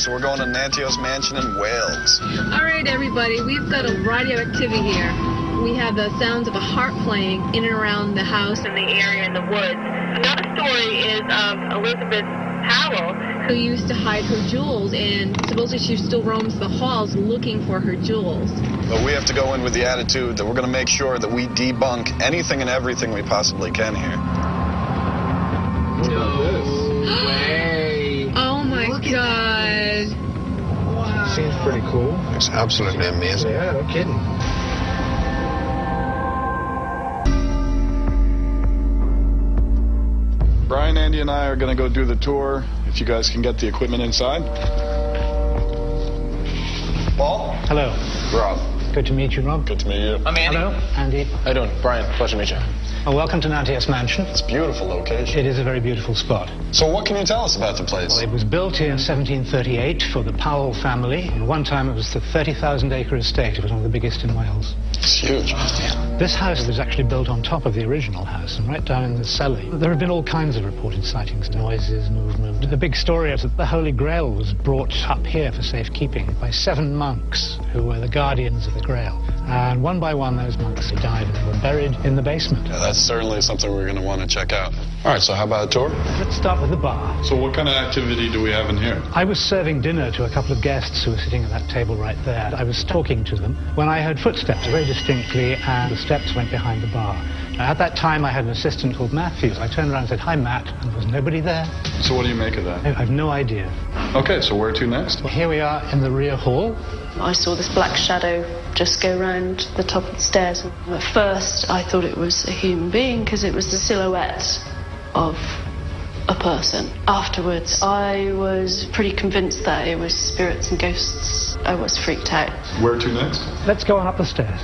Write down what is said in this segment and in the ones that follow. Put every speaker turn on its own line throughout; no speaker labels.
so we're going to Nantios Mansion in Wales.
All right, everybody, we've got a variety of activity here. We have the sounds of a harp playing in and around the house and the area in the woods. Another story is of Elizabeth Powell, who used to hide her jewels, and supposedly she still roams the halls looking for her jewels.
But we have to go in with the attitude that we're going to make sure that we debunk anything and everything we possibly can here.
No way.
Oh my God.
Wow. Seems pretty cool.
It's absolutely amazing.
Yeah, no kidding.
Brian, Andy, and I are going to go do the tour. If you guys can get the equipment inside. Paul?
Hello.
Rob.
Good to meet you, Rob.
Good to meet you.
I'm Andy.
Hello, Andy.
How you doing? Brian, pleasure to meet you.
Well, welcome to Nantios Mansion.
It's a beautiful location.
It is a very beautiful spot.
So what can you tell us about the place?
Well, it was built in 1738 for the Powell family. At one time, it was the 30,000-acre estate. It was one of the biggest in Wales.
It's huge.
This house was actually built on top of the original house and right down in the cellar. There have been all kinds of reported sightings, noises, movement. The big story is that the Holy Grail was brought up here for safekeeping by 7 monks who were the guardians of the Grail. And one by one, those monks died and they were buried in the basement.
Yeah, that's certainly something we're going to want to check out. All right, so how about a tour?
Let's start with the bar.
So what kind of activity do we have in here?
I was serving dinner to a couple of guests who were sitting at that table right there. I was talking to them when I heard footsteps very distinctly, and the steps went behind the bar. Now, at that time, I had an assistant called Matthew. I turned around and said, "Hi, Matt," and there was nobody there.
So what do you make of that?
I have no idea.
Okay, so where to next?
Well, here we are in the rear hall.
I saw this black shadow just go round the top of the stairs. At first, I thought it was a human being because it was the silhouette of a person. Afterwards, I was pretty convinced that it was spirits and ghosts. I was freaked out.
Where to next?
Let's go on up the stairs.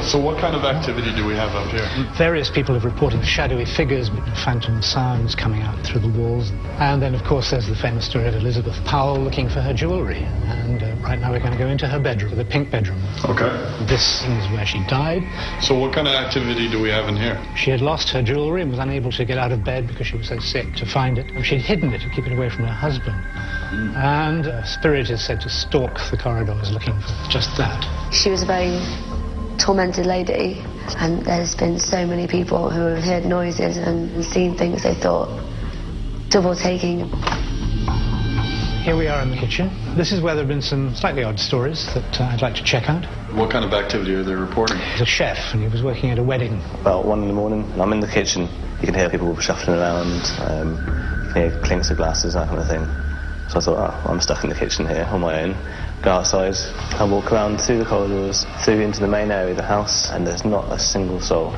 So what kind of activity do we have up here?
Various people have reported shadowy figures, phantom sounds coming out through the walls. And then, of course, there's the famous story of Elizabeth Powell looking for her jewelry. And right now we're going to go into her bedroom, the pink bedroom.
Okay.
This is where she died.
So what kind of activity do we have in here?
She had lost her jewelry and was unable to get out of bed because she was so sick to find it. And she'd hidden it to keep it away from her husband. And a spirit is said to stalk the corridors looking for just that.
She was a very tormented lady, and there's been so many people who have heard noises and seen things they thought double taking.
Here we are in the kitchen. This is where there have been some slightly odd stories that I'd like to check out.
What kind of activity are they reporting?
He's a chef and he was working at a wedding.
About 1 in the morning, and I'm in the kitchen. You can hear people shuffling around, you can hear clinks of glasses, that kind of thing. So I thought, oh, I'm stuck in the kitchen here on my own. Go outside, I walk around through the corridors, through into the main area of the house, and there's not a single soul.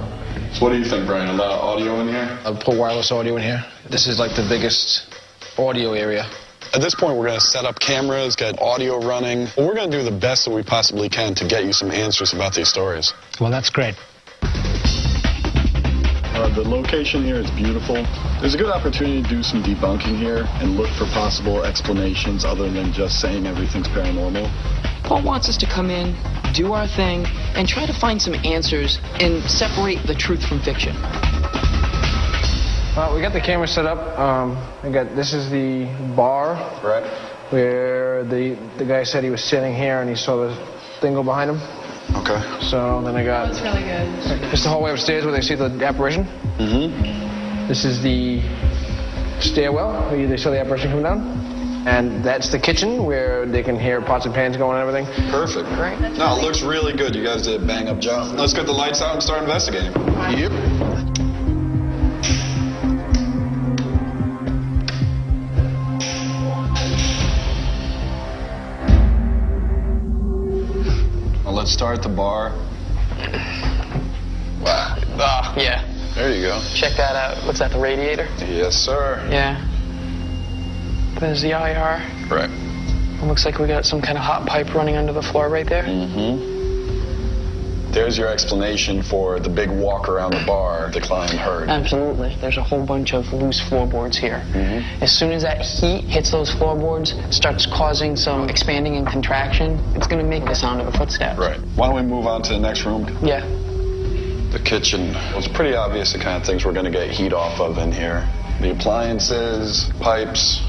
So what do you think, Brian? A lot of audio in here?
I'll put wireless audio in here. This is like the biggest audio area.
At this point, we're going to set up cameras, get audio running. We're going to do the best that we possibly can to get you some answers about these stories.
Well, that's great.
The location here is beautiful. There's a good opportunity to do some debunking here and look for possible explanations other than just saying everything's paranormal.
Paul wants us to come in, do our thing, and try to find some answers and separate the truth from fiction.
We got the camera set up. This is the bar.
Right.
Where the guy said he was sitting here and he saw the thing go behind him.
Okay.
So then I got...
That's really good.
This is the hallway upstairs where they see the apparition.
Mm-hmm.
This is the stairwell where they saw the apparition come down. And that's the kitchen where they can hear pots and pans going and everything.
Perfect.
Great.
No, it looks really good. You guys did a bang-up job. Let's get the lights out and start investigating. Yep. Let's start at the bar. Wow.
Oh, yeah.
There you go.
Check that out. What's that, the radiator?
Yes, sir.
Yeah. There's the IR.
Right.
It looks like we got some kind of hot pipe running under the floor right there.
Mm-hmm. There's your explanation for the big walk around the bar the client heard.
Absolutely. There's a whole bunch of loose floorboards here.
Mm-hmm.
As soon as that heat hits those floorboards, starts causing some expanding and contraction, it's going to make the sound of a footstep.
Right. Why don't we move on to the next room?
Yeah.
The kitchen. Well, it's pretty obvious the kind of things we're going to get heat off of in here. The appliances, pipes.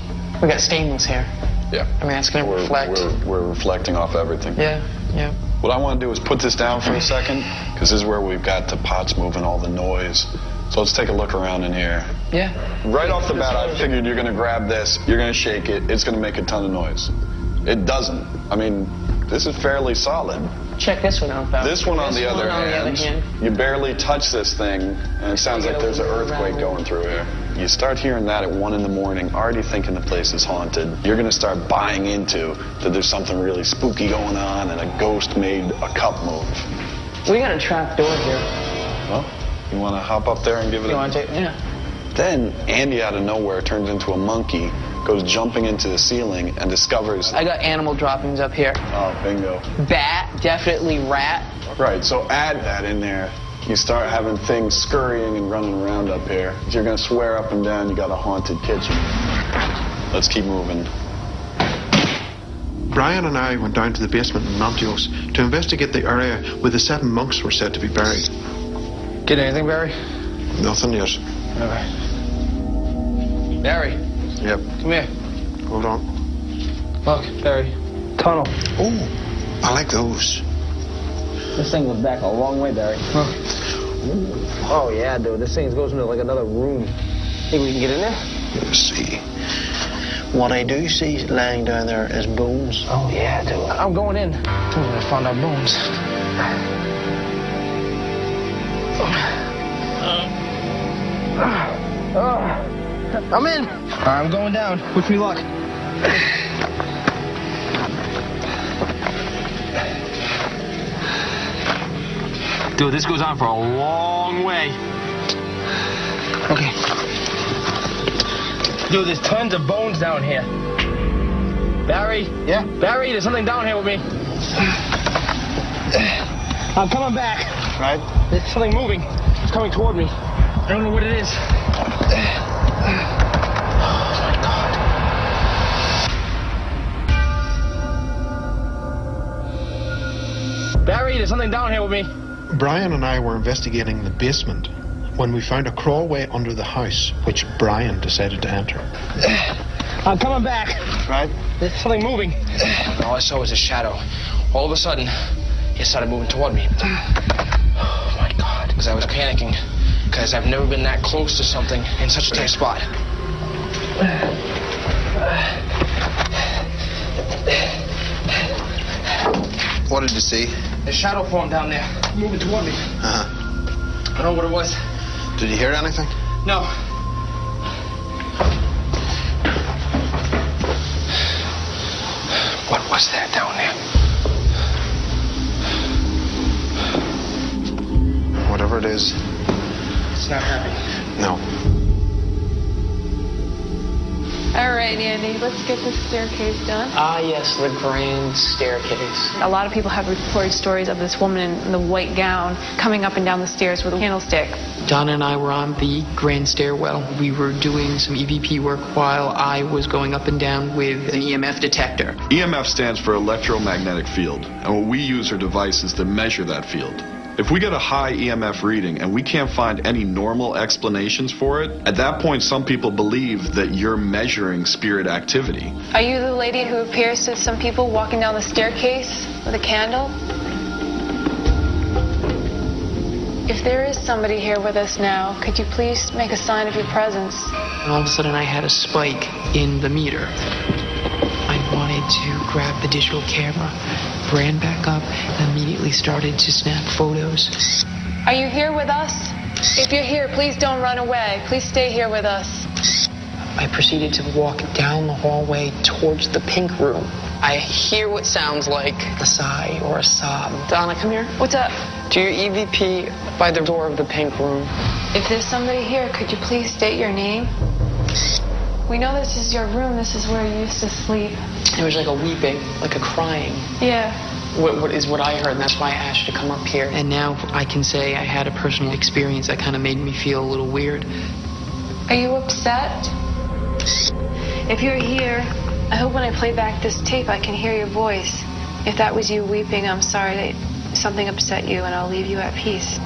We got stainless here.
Yeah.
I mean, that's going to reflect.
We're reflecting off everything.
Yeah, yeah.
What I want to do is put this down for a second, because this is where we've got the pots moving, all the noise. So let's take a look around in here.
Yeah.
Right off the bat, I figured you're going to grab this, you're going to shake it, it's going to make a ton of noise. It doesn't. I mean, this is fairly solid.
Check this one out, pal.
This one, on the other hand, you barely touch this thing, and it sounds like there's an earthquake going through here. You start hearing that at 1 in the morning, already thinking the place is haunted. You're going to start buying into that there's something really spooky going on, and a ghost made a cup move.
We got a trap door here.
Well, you want to hop up there and give it
You want to take it? Yeah.
Then Andy out of nowhere turns into a monkey, goes jumping into the ceiling, and discovers...
I got animal droppings up here.
Oh, bingo.
Bat, definitely rat.
Right, so add that in there. You start having things scurrying and running around up here. You're going to swear up and down you got a haunted kitchen. Let's keep moving.
Brian and I went down to the basement in Montios to investigate the area where the 7 monks were said to be buried.
Get anything, Barry?
Nothing yet.
Okay. Barry.
Yep.
Come here.
Hold on.
Look, Barry. Tunnel.
Oh, I like those.
This thing goes back a long way, Barry. Oh, yeah, dude. This thing goes into like another room. Think we can get in there?
Let's see. What I do see lying down there is bones.
Oh, yeah, dude. I'm going in. I'm going to find our bones. I'm in. I'm going down. Wish me luck. Dude, this goes on for a long way. Okay. Dude, there's tons of bones down here. Barry?
Yeah?
Barry, there's something down here with me. I'm coming back.
Right?
There's something moving. It's coming toward me. I don't know what it is. Oh, my God. Barry, there's something down here with me.
Brian and I were investigating the basement when we found a crawlway under the house, which Brian decided to enter.
I'm coming back.
Right?
There's something moving. All I saw was a shadow. All of a sudden, it started moving toward me. Oh, my God. Because I was panicking. Because I've never been that close to something in such a tight spot.
What did you see?
A shadow formed down there, moving toward me.
Uh-huh.
I don't know what it was.
Did you hear anything?
No. What was that down there?
Whatever it is.
It's not happy.
No.
All right, Andy, let's get this staircase done.
Ah, yes, the grand staircase.
A lot of people have reported stories of this woman in the white gown coming up and down the stairs with a candlestick.
Donna and I were on the grand stairwell. We were doing some EVP work while I was going up and down with an EMF detector.
EMF stands for electromagnetic field, and what we use are devices that measure that field. If we get a high EMF reading and we can't find any normal explanations for it, at that point some people believe that you're measuring spirit activity.
Are you the lady who appears to some people walking down the staircase with a candle? If there is somebody here with us now, could you please make a sign of your presence?
And all of a sudden I had a spike in the meter. I wanted to grab the digital camera, ran back up, and immediately started to snap photos.
Are you here with us? If you're here, please don't run away. Please stay here with us.
I proceeded to walk down the hallway towards the pink room. I hear what sounds like a sigh or a sob. Donna, come here.
What's up?
Do your EVP by the door of the pink room.
If there's somebody here, could you please state your name? We know this is your room. This is where you used to sleep.
It was like a weeping, like a crying.
Yeah.
What is what I heard, and that's why I asked you to come up here. And now I can say I had a personal experience that kind of made me feel a little weird.
Are you upset? If you're here, I hope when I play back this tape I can hear your voice. If that was you weeping, I'm sorry that something upset you, and I'll leave you at peace.